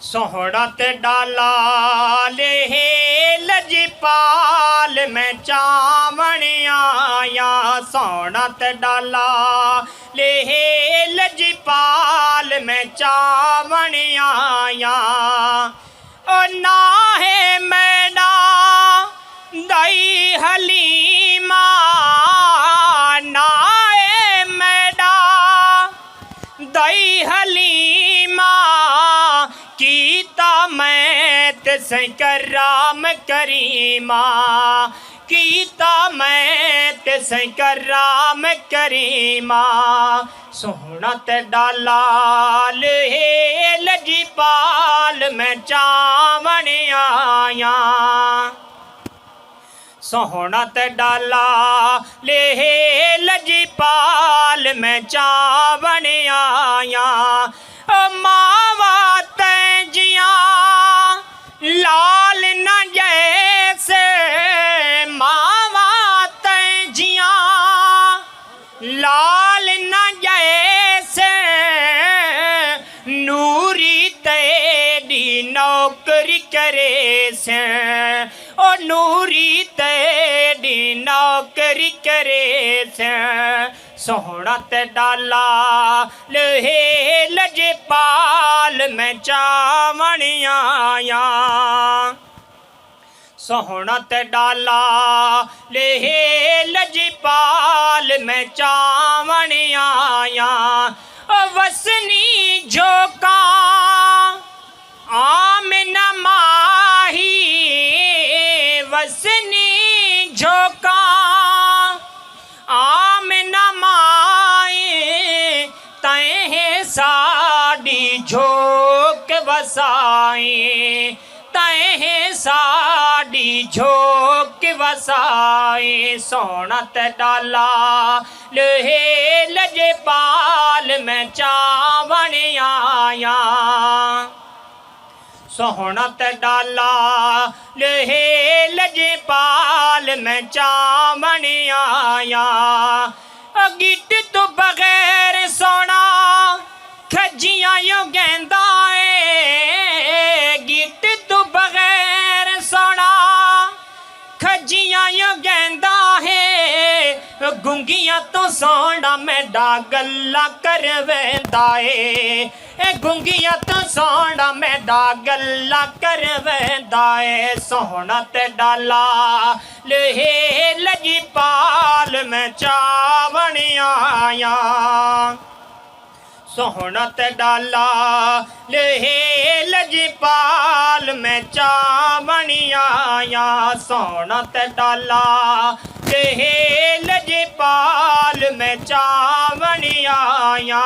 सोहना ते डाला ले लजपाल मैं चावण आया। सोहना ते डाला ले लजपाल मैं चावण आया। ओ ना है मैडा दई हलीमा, ना है मैडा दई हलीमा, कीता मैं तिसें कराम करीमा, कीता मैं तिसें कराम करीमा। सोहना ते डाला ले लजपाल मैं चावण आया। सोहना ते डाला ले लजपाल मैं चावण आया। मावा तैजिया लाल न जैसे, मावा तैजिया लाल न जैसे, नूरी तेरी नौकरी करे से, ओ नूरी तेरी नौकरी करे से। सोहना ते डाला ले लजपाल मैं चावण आया। सोहना ते डाला ले लजपाल मैं चावण आया। वसनी झोंका आम न माही, वसनी झोंका आम न माए, तैं साड़ी झोंक वसाए, तैं साड़ी झोंक वसाए। सोहना ते डाला ले लजपाल मैं चावण आया। सोहना ते डाला ले लजपाल मैं चावण आया। गिट तो बगैर सोना खजियां यूं गैंदा है, गिट तो बगैर सोना खजियां यूं गैंदा है। गुंगियां तो सोना मैडा गल्ला कर वैंदा है, गुंगियां तो सोना मैडा गल्ला कर वैंदा है। सोहना ते डाला ले लजपाल मैं चावण आया। सोहना ते डाला ले लजपाल मैं चावण आया। सोहना ते डाला ले लजपाल मैं चावण आया।